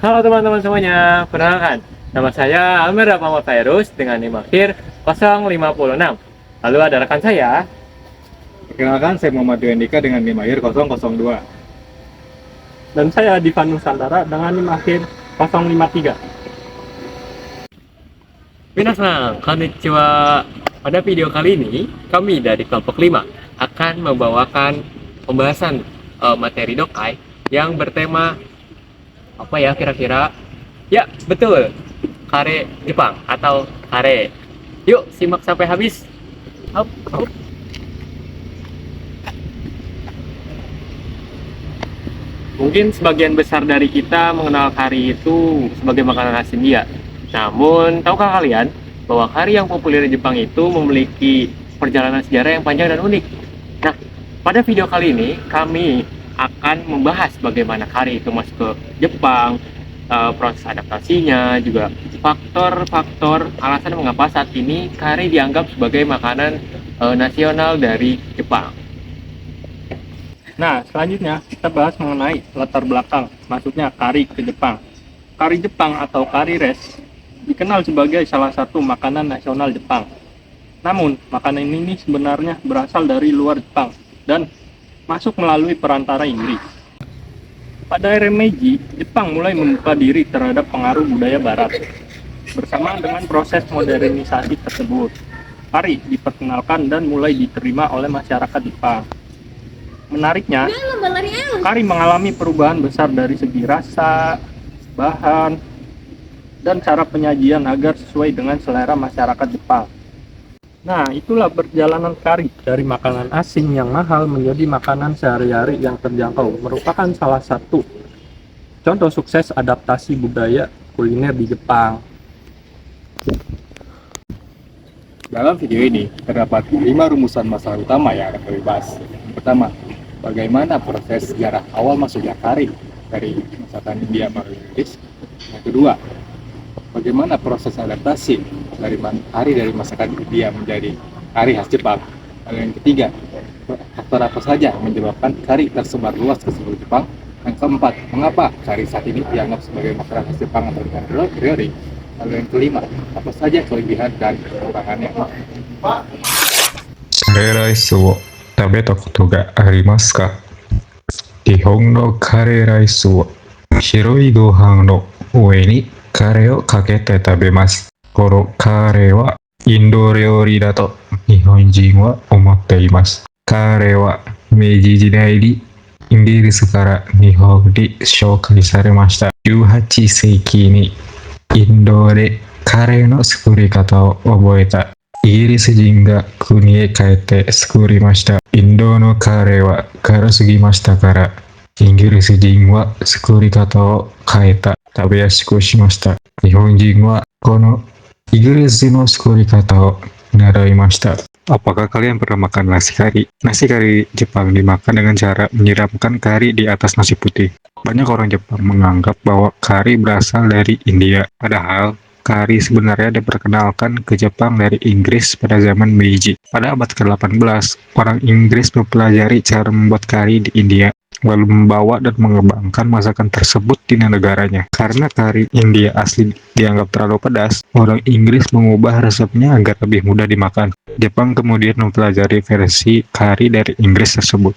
Halo teman-teman semuanya, perkenalkan, nama saya Amir Muhammad Fairuz dengan NIM akhir 056. Lalu ada rekan saya. Perkenalkan, saya Muhammad Dika dengan NIM akhir 002. Dan saya Divan Nusantara dengan NIM akhir 053. Minasan, konnichiwa. Pada video kali ini, kami dari kelompok 5 akan membawakan pembahasan materi dokai yang bertema apa ya kira-kira? Ya, betul. Kare Jepang atau kare. Yuk, simak sampai habis. Hop, hop. Mungkin sebagian besar dari kita mengenal kari itu sebagai makanan khas India. Namun, tahukah kalian bahwa kari yang populer di Jepang itu memiliki perjalanan sejarah yang panjang dan unik? Nah, pada video kali ini kami akan membahas bagaimana kari itu masuk ke Jepang, proses adaptasinya, juga faktor-faktor alasan mengapa saat ini kari dianggap sebagai makanan nasional dari Jepang. Nah, selanjutnya kita bahas mengenai latar belakang masuknya kari ke Jepang. Kari Jepang atau kari res dikenal sebagai salah satu makanan nasional Jepang. Namun, makanan ini sebenarnya berasal dari luar Jepang dan masuk melalui perantara Inggris. Pada era Meiji, Jepang mulai membuka diri terhadap pengaruh budaya Barat. Bersamaan dengan proses modernisasi tersebut, kari diperkenalkan dan mulai diterima oleh masyarakat Jepang. Menariknya, kari mengalami perubahan besar dari segi rasa, bahan, dan cara penyajian agar sesuai dengan selera masyarakat Jepang. Nah, itulah perjalanan kari dari makanan asing yang mahal menjadi makanan sehari-hari yang terjangkau, merupakan salah satu contoh sukses adaptasi budaya kuliner di Jepang. Dalam video ini terdapat 5 rumusan masalah utama yang akan kami bahas. Yang pertama, bagaimana proses sejarah awal masuknya kari dari masakan India melalui Inggris. Yang kedua, bagaimana proses adaptasi dari kari dari masakan India menjadi kari khas Jepang. Lalu yang ketiga, faktor apa saja yang menyebabkan kari tersebar luas ke seluruh Jepang. Yang keempat, mengapa kari saat ini dianggap sebagai makanan khas Jepang atau dengan priori. Lalu yang kelima, apa saja kelebihan dan kekurangannya. カレーライスを食べたことがありますか？日本のカレーライスを白いご飯の上にカレーをかけて食べます。このカレーはインド料理だと日本人は思っています。カレーは明治時代にイギリスから日本に紹介されました。18世紀にインドでカレーの作り方を覚えたイギリス人が国へ帰って作りました。インドのカレーは辛すぎましたから、イギリス人は作り方を変えた。食べやすくしました。日本人はこのイギリスの作り方を習いました。Apakah kalian pernah makan nasi kari? Nasi kari Jepang dimakan dengan cara menyiramkan kari di atas nasi putih. Banyak orang Jepang menganggap bahwa kari berasal dari India. Padahal, kari sebenarnya diperkenalkan ke Jepang dari Inggris pada zaman Meiji. Pada abad ke-18, orang Inggris mempelajari cara membuat kari di India, lalu membawa dan mengembangkan masakan tersebut di negaranya. Karena kari India asli dianggap terlalu pedas, orang Inggris mengubah resepnya agar lebih mudah dimakan. Jepang kemudian mempelajari versi kari dari Inggris tersebut.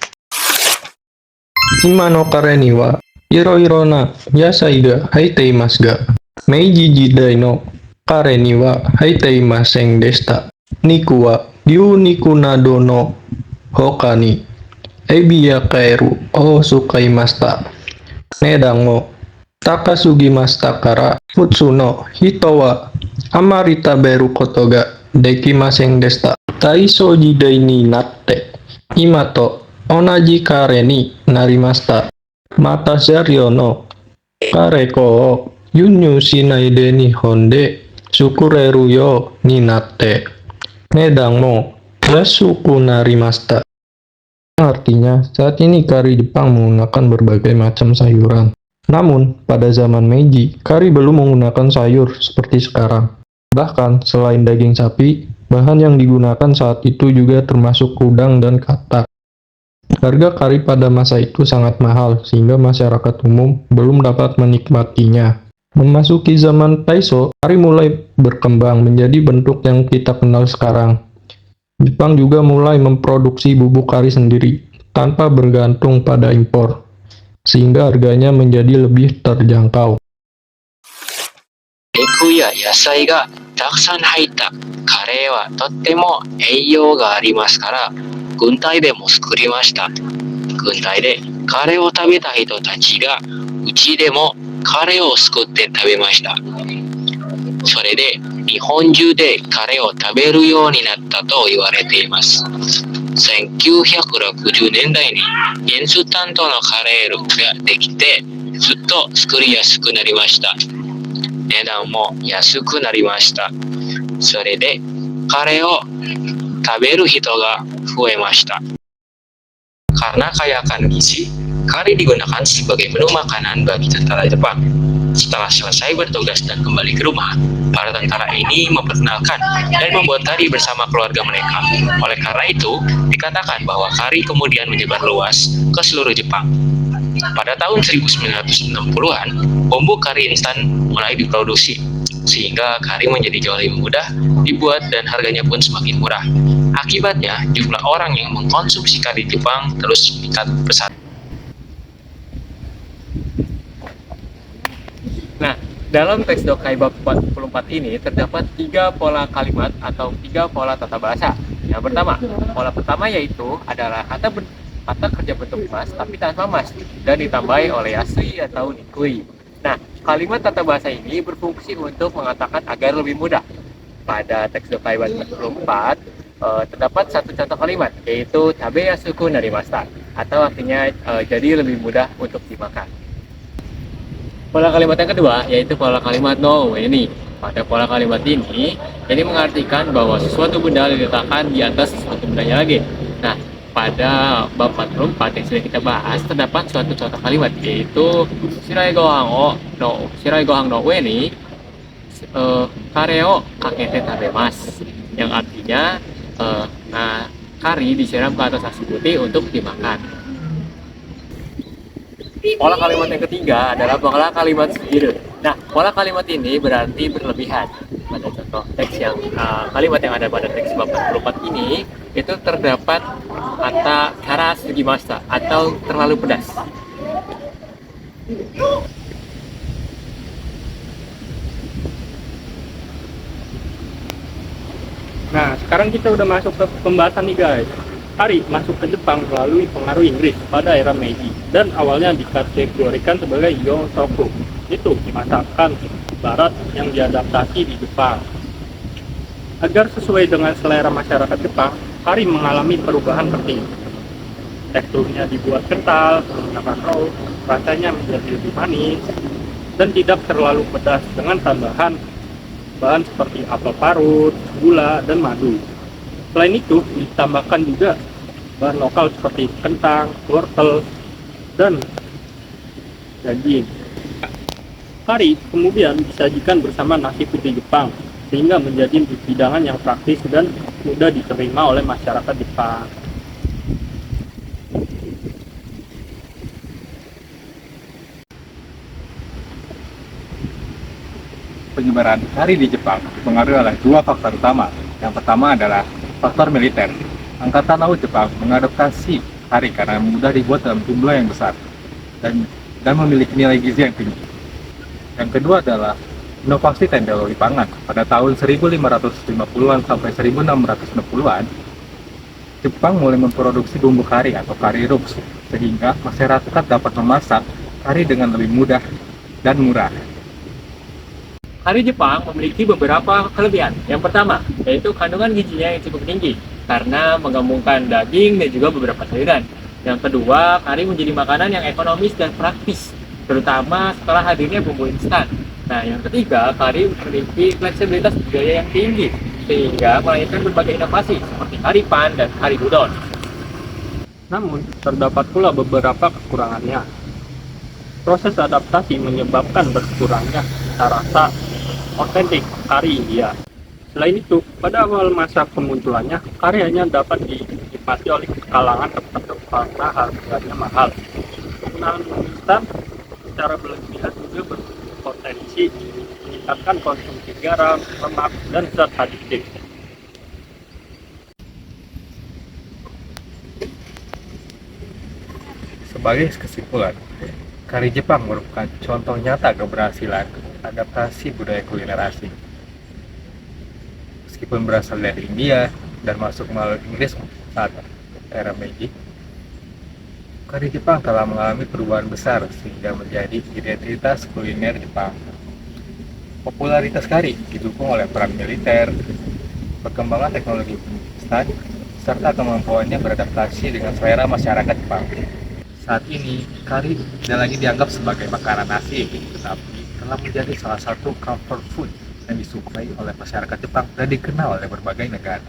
今の彼にはいろいろな野菜が入っていますが、明治時代の彼には入っていませんでした。肉は牛肉などの他にエビやカエルを使いました。値段も高すぎましたから、普通の人はあまり食べることができませんでした。大正時代になって今と同じカレーになりました。また材料のカレー粉を輸入しないで日本で作れるようになって値段も安くなりました。Artinya, saat ini kari Jepang menggunakan berbagai macam sayuran. Namun, pada zaman Meiji, kari belum menggunakan sayur seperti sekarang. Bahkan, selain daging sapi, bahan yang digunakan saat itu juga termasuk udang dan katak. Harga kari pada masa itu sangat mahal, sehingga masyarakat umum belum dapat menikmatinya. Memasuki zaman Taisho, kari mulai berkembang menjadi bentuk yang kita kenal sekarang. Jepang juga mulai memproduksi bubuk kari sendiri, tanpa bergantung pada impor, sehingga harganya menjadi lebih terjangkau. 肉や野菜がたくさん入ったカレーはとっても栄養がありますから軍隊でも作りました。軍隊でカレーを食べた人たちがうちでもカレーを作って食べました。それで日本中でカレーを食べるようになったと言われています。1960年代にインスタントのカレーができてずっと作りやすくなりました。値段も安くなりました。それでカレーを食べる人が増えました。Karena kaya akan gizi, kari digunakan sebagai menu makanan bagi tentara Jepang. Setelah selesai bertugas dan kembali ke rumah, para tentara ini memperkenalkan dan membuat kari bersama keluarga mereka. Oleh karena itu, dikatakan bahwa kari kemudian menyebar luas ke seluruh Jepang. Pada tahun 1960-an, bumbu kari instan mulai diproduksi, sehingga kari menjadi jauh lebih mudah dibuat dan harganya pun semakin murah. Akibatnya, jumlah orang yang mengkonsumsi kari Jepang terus meningkat pesat. Nah, dalam teks Dokai bab 44 ini terdapat 3 pola kalimat atau 3 pola tata bahasa. Yang pertama, pola pertama yaitu adalah kata kerja bentuk mas tapi tanpa mas dan ditambahi oleh yasui atau nikui. Nah, kalimat tata bahasa ini berfungsi untuk mengatakan agar lebih mudah. Pada teks Dokai bab 44 terdapat satu contoh kalimat yaitu tabe yasuku narimashita atau artinya jadi lebih mudah untuk dimakan. Pola kalimat yang kedua yaitu pola kalimat no ini. Pada pola kalimat ini mengartikan bahwa sesuatu benda diletakkan di atas sesuatu bendanya lagi. Nah, pada bab 44 yang sudah kita bahas terdapat suatu contoh kalimat yaitu shirai gohang no ue ni kare o kakete tabemasu, yang artinya kari disiram ke atas nasi putih untuk dimakan. Pola kalimat yang ketiga adalah pola kalimat sugire. Nah, pola kalimat ini berarti berlebihan. Pada contoh teks yang kalimat yang ada pada teks bab 44 ini itu terdapat kata kara sugimashita atau terlalu pedas. Nah, sekarang kita udah masuk ke pembahasan nih guys. Kari masuk ke Jepang melalui pengaruh Inggris pada era Meiji dan awalnya dikategorikan sebagai yosoku. Itu masakan barat yang diadaptasi di Jepang. Agar sesuai dengan selera masyarakat Jepang, kari mengalami perubahan penting. Teksturnya dibuat kental, menggunakan raw, rasanya menjadi lebih manis, dan tidak terlalu pedas dengan tambahan bahan seperti apel parut, gula, dan madu. Selain itu, ditambahkan juga bahan lokal seperti kentang, wortel, dan daging. Kari kemudian disajikan bersama nasi putih Jepang, sehingga menjadi hidangan yang praktis dan mudah diterima oleh masyarakat Jepang. Penyebaran kari di Jepang dipengaruhi oleh 2 faktor utama. Yang pertama adalah faktor militer. Angkatan Laut Jepang mengadoptasi kari karena mudah dibuat dalam jumlah yang besar dan memiliki nilai gizi yang tinggi. Yang kedua adalah inovasi teknologi pangan. Pada tahun 1550-an sampai 1660-an, Jepang mulai memproduksi bumbu kari atau kari rubs, sehingga masyarakat dapat memasak kari dengan lebih mudah dan murah. Kari Jepang memiliki beberapa kelebihan. Yang pertama, yaitu kandungan gizinya yang cukup tinggi karena menggabungkan daging dan juga beberapa sayuran. Yang kedua, kari menjadi makanan yang ekonomis dan praktis, terutama setelah hadirnya bumbu instan. Nah, yang ketiga, kari memiliki fleksibilitas budaya yang tinggi, sehingga melahirkan berbagai inovasi seperti kari pan dan kari udon. Namun, terdapat pula beberapa kekurangannya. Proses adaptasi menyebabkan berkurangnya cita rasa otentik kari India. Selain itu, pada awal masa kemunculannya, kari hanya dapat dinikmati oleh kalangan tertentu karena harganya mahal. Penggunaan mie instan secara berlebihan juga berpotensi meningkatkan konsumsi garam, lemak, dan zat adiktif. Sebagai kesimpulan, kari Jepang merupakan contoh nyata keberhasilan adaptasi budaya kuliner asing. Meskipun berasal dari India dan masuk melalui Inggris saat era Meiji, kari Jepang telah mengalami perubahan besar sehingga menjadi identitas kuliner Jepang. Popularitas kari didukung oleh peran militer, perkembangan teknologi instan, serta kemampuannya beradaptasi dengan selera masyarakat Jepang. Saat ini, kari tidak lagi dianggap sebagai makanan asing, tetapi telah menjadi salah satu comfort food yang disukai oleh masyarakat Jepang dan dikenal oleh berbagai negara.